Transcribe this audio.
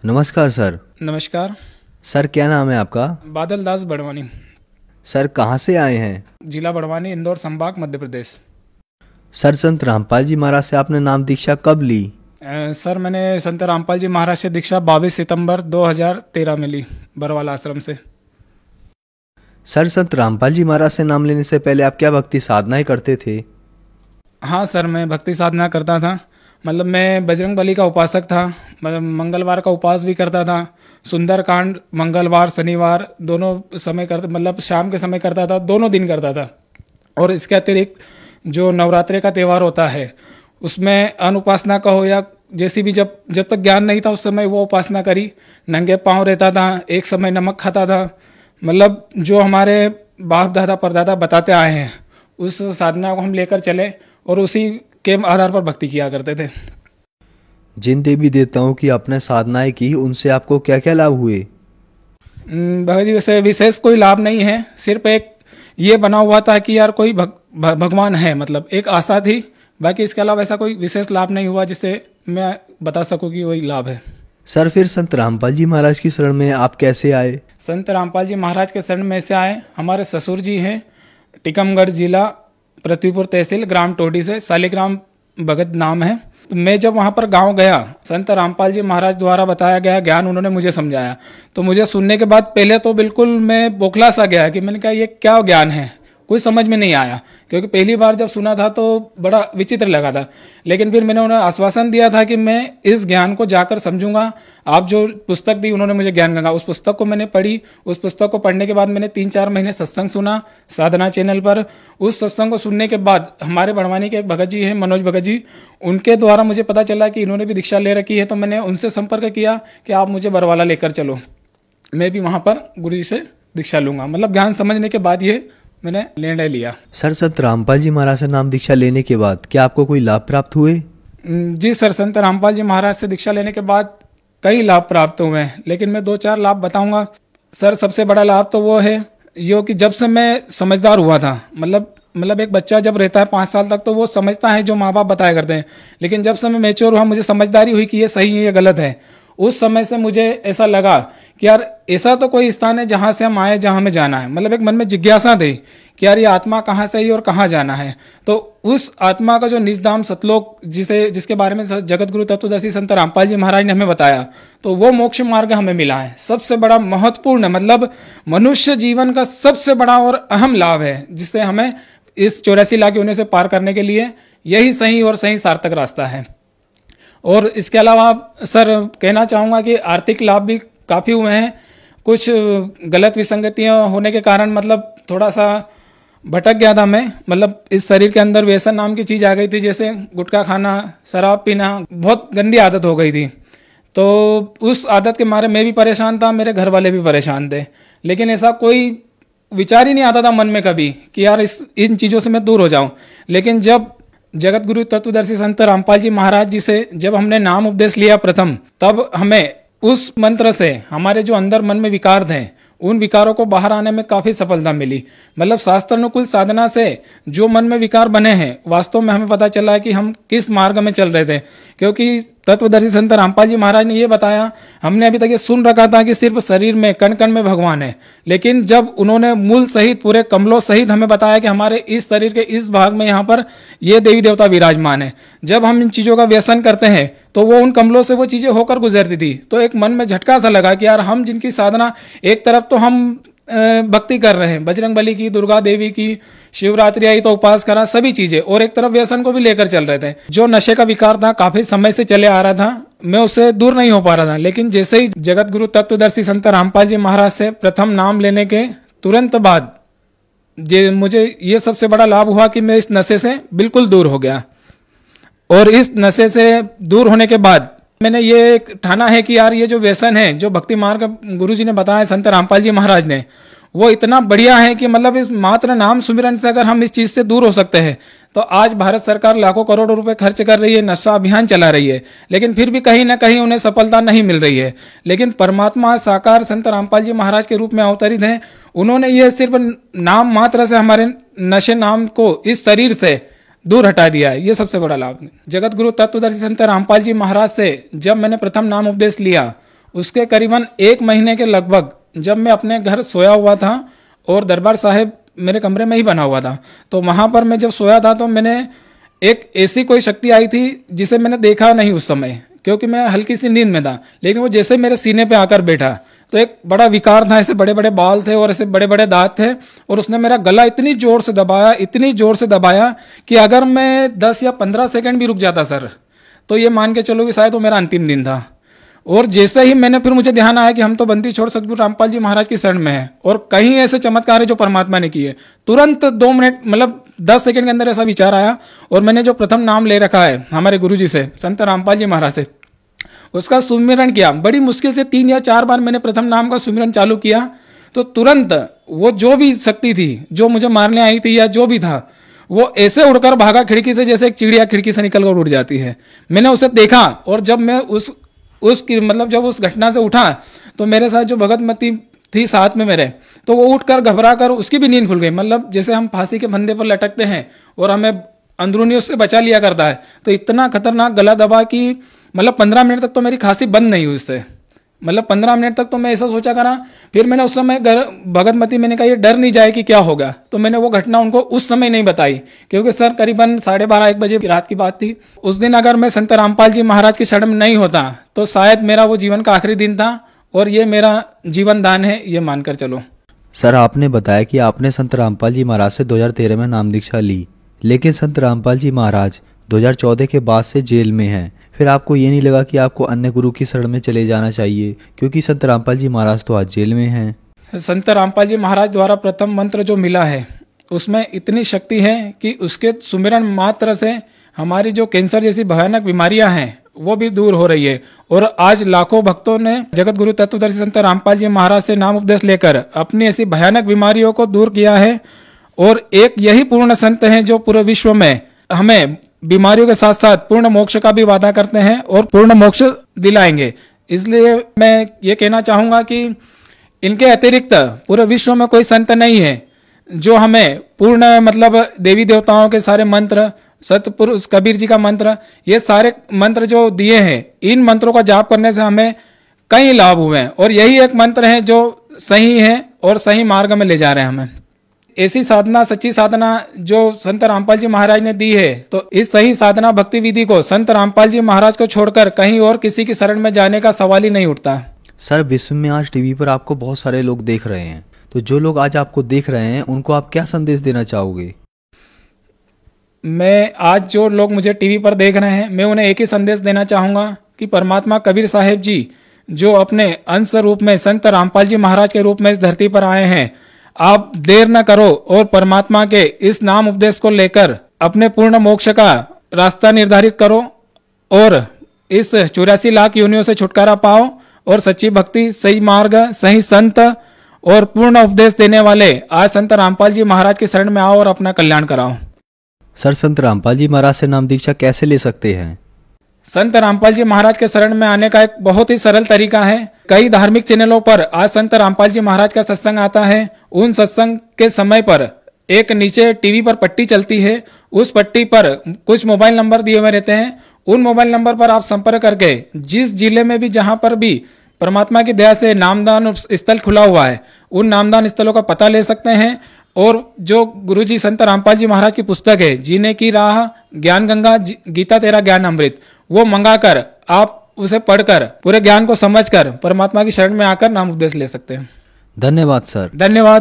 नमस्कार सर। नमस्कार। सर क्या नाम है आपका? बादल दास बड़वानी। सर कहाँ से आए हैं? जिला बड़वानी, इंदौर संभाग, मध्य प्रदेश। सर संत रामपाल जी महाराज से आपने नाम दीक्षा कब ली? सर मैंने संत रामपाल जी महाराज से दीक्षा 22 सितंबर 2013 में ली, बरवाला आश्रम से। सर संत रामपाल जी महाराज से नाम लेने से पहले आप क्या भक्ति साधनाएं करते थे? हाँ सर, मैं भक्ति साधना करता था। मतलब मैं बजरंग बली का उपासक था। मतलब मंगलवार का उपवास भी करता था। सुंदरकांड मंगलवार शनिवार दोनों समय करता, मतलब शाम के समय करता था, दोनों दिन करता था। और इसके अतिरिक्त जो नवरात्रि का त्यौहार होता है उसमें अनुपासना का हो या जैसी भी, जब तक ज्ञान नहीं था उस समय वो उपासना करी। नंगे पांव रहता था, एक समय नमक खाता था। मतलब जो हमारे बाप दादा परदादा बताते आए हैं उस साधना को हम लेकर चले और उसी के आधार पर भक्ति किया करते थे। जिन देवी देवताओं की आपने साधनाएं की उनसे आपको क्या क्या लाभ हुए? भगवत जी वैसे विशेष कोई लाभ नहीं है, सिर्फ एक ये बना हुआ था कि यार कोई भगवान है, मतलब एक आशा थी। बाकी इसके अलावा ऐसा कोई विशेष लाभ नहीं हुआ जिससे मैं बता सकूं कि वही लाभ है। सर फिर संत रामपाल जी महाराज की शरण में आप कैसे आए? संत रामपाल जी महाराज के शरण में से आए, हमारे ससुर जी हैं, टीकमगढ़ जिला, पृथ्वीपुर तहसील, ग्राम टोडी से, शालिग्राम भगत नाम है। तो मैं जब वहाँ पर गांव गया, संत रामपाल जी महाराज द्वारा बताया गया ज्ञान उन्होंने मुझे समझाया। तो मुझे सुनने के बाद पहले तो बिल्कुल मैं बौखला सा गया कि मैंने कहा ये क्या ज्ञान है, कुछ समझ में नहीं आया, क्योंकि पहली बार जब सुना था तो बड़ा विचित्र लगा था। लेकिन फिर मैंने उन्हें आश्वासन दिया था कि मैं इस ज्ञान को जाकर समझूंगा। आप जो पुस्तक दी उन्होंने मुझे ज्ञान गंगा, उस पुस्तक को मैंने पढ़ी। उस पुस्तक को पढ़ने के बाद मैंने 3-4 महीने सत्संग सुना साधना चैनल पर। उस सत्संग को सुनने के बाद हमारे बड़वानी के एक भगत जी हैं, मनोज भगत जी, उनके द्वारा मुझे पता चला कि इन्होंने भी दीक्षा ले रखी है। तो मैंने उनसे संपर्क किया कि आप मुझे बरवाला लेकर चलो, मैं भी वहाँ पर गुरु जी से दीक्षा लूंगा। मतलब ज्ञान समझने के बाद ये मैंने निर्णय लिया। सर संत रामपाल जी महाराज से नाम दीक्षा लेने के बाद क्या आपको कोई लाभ प्राप्त हुए? जी सर, संत रामपाल जी महाराज से दीक्षा लेने के बाद कई लाभ प्राप्त हुए हैं, लेकिन मैं 2-4 लाभ बताऊंगा। सर सबसे बड़ा लाभ तो वो है यो कि जब से मैं समझदार हुआ था, मतलब एक बच्चा जब रहता है 5 साल तक तो वो समझता है जो माँ बाप बताया करते हैं, लेकिन जब से मैं मैच्योर हुआ, मुझे समझदारी हुई कि ये सही है ये गलत है, उस समय से मुझे ऐसा लगा कि यार ऐसा तो कोई स्थान है जहां से हम आए, जहां हमें जाना है। मतलब एक मन में जिज्ञासा थी कि यार ये आत्मा कहाँ से आई और कहाँ जाना है। तो उस आत्मा का जो निजधाम सतलोक जिसके बारे में जगत गुरु तत्वदर्शी संत रामपाल जी महाराज ने हमें बताया, तो वो मोक्ष मार्ग हमें मिला है। सबसे बड़ा महत्वपूर्ण, मतलब मनुष्य जीवन का सबसे बड़ा और अहम लाभ है, जिससे हमें इस 84 लाख योनियों से पार करने के लिए यही सही और सही सार्थक रास्ता है। और इसके अलावा सर कहना चाहूँगा कि आर्थिक लाभ भी काफ़ी हुए हैं। कुछ गलत विसंगतियाँ होने के कारण मतलब थोड़ा सा भटक गया था मैं। मतलब इस शरीर के अंदर व्यसन नाम की चीज़ आ गई थी, जैसे गुटखा खाना, शराब पीना, बहुत गंदी आदत हो गई थी। तो उस आदत के मारे मैं भी परेशान था, मेरे घर वाले भी परेशान थे। लेकिन ऐसा कोई विचार ही नहीं आता था मन में कभी कि यार इन चीज़ों से मैं दूर हो जाऊं। लेकिन जब जगत गुरु तत्वदर्शी संत रामपाल जी महाराज जी से जब हमने नाम उपदेश लिया प्रथम, तब हमें उस मंत्र से हमारे जो अंदर मन में विकार थे उन विकारों को बाहर आने में काफी सफलता मिली। मतलब शास्त्रानुकूल साधना से जो मन में विकार बने हैं, वास्तव में हमें पता चला है कि हम किस मार्ग में चल रहे थे। क्योंकि तत्वदर्शी संत रामपाल जी महाराज ने ये बताया, हमने अभी तक ये सुन रखा था कि सिर्फ शरीर में कण कण में भगवान है, लेकिन जब उन्होंने मूल सहित पूरे कमलों सहित हमें बताया कि हमारे इस शरीर के इस भाग में यहाँ पर ये देवी देवता विराजमान है, जब हम इन चीजों का व्यसन करते हैं तो वो उन कमलों से वो चीजें होकर गुजरती थी। तो एक मन में झटका सा लगा कि यार हम जिनकी साधना, एक तरफ तो हम भक्ति कर रहे हैं बजरंग बली की, दुर्गा देवी की, शिवरात्रि आई तो उपवास करा, सभी चीजें, और एक तरफ व्यसन को भी लेकर चल रहे थे। जो नशे का विकार था काफी समय से चले आ रहा था, मैं उससे दूर नहीं हो पा रहा था। लेकिन जैसे ही जगत गुरु तत्वदर्शी संत रामपाल जी महाराज से प्रथम नाम लेने के तुरंत बाद मुझे ये सबसे बड़ा लाभ हुआ कि मैं इस नशे से बिल्कुल दूर हो गया। और इस नशे से दूर होने के बाद मैंने ये ठाना है कि यार ये जो व्यसन है, जो भक्ति मार्ग गुरु जी ने बताया संत रामपाल जी महाराज ने, वो इतना बढ़िया है कि मतलब इस मात्र नाम सुमिरन से अगर हम इस चीज से दूर हो सकते हैं तो आज भारत सरकार लाखों करोड़ों रुपए खर्च कर रही है, नशा अभियान चला रही है, लेकिन फिर भी कहीं ना कहीं उन्हें सफलता नहीं मिल रही है। लेकिन परमात्मा साकार संत रामपाल जी महाराज के रूप में अवतरित हैं, उन्होंने ये सिर्फ नाम मात्र से हमारे नशे नाम को इस शरीर से दूर हटा दिया है। ये सबसे बड़ा लाभ है। जगत गुरु तत्वदर्शी संत रामपाल जी महाराज से जब मैंने प्रथम नाम उपदेश लिया उसके करीबन 1 महीने के लगभग जब मैं अपने घर सोया हुआ था और दरबार साहिब मेरे कमरे में ही बना हुआ था, तो वहां पर मैं जब सोया था तो मैंने एक ऐसी कोई शक्ति आई थी जिसे मैंने देखा नहीं उस समय, क्योंकि मैं हल्की सी नींद में था। लेकिन वो जैसे मेरे सीने पे आकर बैठा तो एक बड़ा विकार था, ऐसे बड़े बड़े बाल थे और ऐसे बड़े बड़े दांत थे, और उसने मेरा गला इतनी जोर से दबाया, इतनी जोर से दबाया कि अगर मैं 10 या 15 सेकंड भी रुक जाता सर, तो ये मान के चलो कि शायद वो मेरा अंतिम दिन था। और जैसे ही मैंने, फिर मुझे ध्यान आया कि हम तो बंदी छोड़ सतगुरु रामपाल जी महाराज की शरण में हैं और कहीं ऐसे चमत्कार है जो परमात्मा ने किए। तुरंत 2 मिनट मतलब 10 सेकंड के अंदर ऐसा विचार आया और मैंने जो प्रथम नाम ले रखा है हमारे गुरु जी से, संत रामपाल जी महाराज से, उसका सुमिरन किया। बड़ी मुश्किल से 3 या 4 बार मैंने प्रथम नाम का सुमिरन चालू किया, तो तुरंत वो जो भी शक्ति थी जो मुझे मारने आई थी या जो भी था, वो ऐसे उड़कर भागा खिड़की से, जैसे एक चिड़िया खिड़की से निकलकर उड़ जाती है। मैंने उसे देखा और जब मैं जब उस घटना से उठा तो मेरे साथ जो भगतमती थी साथ में मेरे, तो वो उठकर घबरा कर उसकी भी नींद खुल गई। मतलब जैसे हम फांसी के फंदे पर लटकते हैं और हमें अंदरूनी उससे बचा लिया करता है, तो इतना खतरनाक गला दबा कि मतलब 15 मिनट तक तो मेरी खांसी बंद नहीं हुई उससे। मतलब 15 मिनट तक तो मैं ऐसा सोचा करा। फिर मैंने उस समय भगतमती, मैंने कहा ये डर नहीं जाए कि क्या होगा, तो मैंने वो घटना उनको उस समय नहीं बताई, क्योंकि सर करीबन 12:30-1 बजे की रात की बात थी। उस दिन अगर मैं संत रामपाल जी महाराज की शरण में नहीं होता तो शायद मेरा वो जीवन का आखिरी दिन था, और ये मेरा जीवन दान है, ये मानकर चलो। सर, आपने बताया कि आपने संत रामपाल जी महाराज से 2013 में नाम दीक्षा ली, लेकिन संत रामपाल जी महाराज 2014 के बाद से जेल में हैं। फिर आपको ये नहीं लगा कि आपको अन्य गुरु की शरण में चले जाना चाहिए, क्योंकि संत रामपाल जी महाराज तो आज जेल में हैं। संत रामपाल जी महाराज द्वारा प्रथम मंत्र जो मिला है उसमें इतनी शक्ति है कि उसके सुमिरन मात्र से हमारी जो कैंसर जैसी भयानक बीमारियां हैं वो भी दूर हो रही है। और आज लाखों भक्तों ने जगत गुरु तत्वदर्शी संत रामपाल जी महाराज से नाम उपदेश लेकर अपनी ऐसी भयानक बीमारियों को दूर किया है। और एक यही पूर्ण संत हैं जो पूरे विश्व में हमें बीमारियों के साथ साथ पूर्ण मोक्ष का भी वादा करते हैं और पूर्ण मोक्ष दिलाएंगे। इसलिए मैं ये कहना चाहूंगा कि इनके अतिरिक्त पूरे विश्व में कोई संत नहीं है जो हमें पूर्ण मतलब देवी देवताओं के सारे मंत्र, सतपुरुष कबीर जी का मंत्र, ये सारे मंत्र जो दिए हैं, इन मंत्रों का जाप करने से हमें कई लाभ हुए हैं, और यही एक मंत्र है जो सही है और सही मार्ग में ले जा रहे हैं हमें। ऐसी साधना, सच्ची साधना जो संत रामपाल जी महाराज ने दी है, तो इस सही साधना भक्ति विधि को संत रामपाल जी महाराज को छोड़कर कहीं और किसी की शरण में जाने का सवाल ही नहीं उठता। सर, विश्व में आज टीवी पर आपको बहुत सारे लोग देख रहे हैं, तो जो लोग आज आपको देख रहे हैं उनको आप क्या संदेश देना चाहोगे? मैं आज जो लोग मुझे टीवी पर देख रहे हैं, मैं उन्हें एक ही संदेश देना चाहूंगा कि परमात्मा कबीर साहिब जी जो अपने अंश रूप में संत रामपाल जी महाराज के रूप में इस धरती पर आए हैं, आप देर न करो और परमात्मा के इस नाम उपदेश को लेकर अपने पूर्ण मोक्ष का रास्ता निर्धारित करो और इस 84 लाख योनियों से छुटकारा पाओ और सच्ची भक्ति, सही मार्ग, सही संत और पूर्ण उपदेश देने वाले आज संत रामपाल जी महाराज की शरण में आओ और अपना कल्याण कराओ। सर, संत रामपाल जी महाराज से नाम दीक्षा कैसे ले सकते हैं? संत रामपाल जी महाराज के शरण में आने का एक बहुत ही सरल तरीका है। कई धार्मिक चैनलों पर आज संत रामपाल जी महाराज का सत्संग आता है। उन सत्संग के समय पर एक नीचे टीवी पर पट्टी चलती है, उस पट्टी पर कुछ मोबाइल नंबर दिए हुए रहते हैं। उन मोबाइल नंबर पर आप संपर्क करके जिस जिले में भी, जहां पर भी परमात्मा की दया से नामदान स्थल खुला हुआ है, उन नामदान स्थलों का पता ले सकते हैं। और जो गुरुजी संत रामपाल जी महाराज की पुस्तक है जीने की राह, ज्ञान गंगा, गीता तेरा ज्ञान अमृत, वो मंगाकर आप उसे पढ़कर पूरे ज्ञान को समझकर परमात्मा की शरण में आकर नाम उपदेश ले सकते हैं। धन्यवाद सर। धन्यवाद।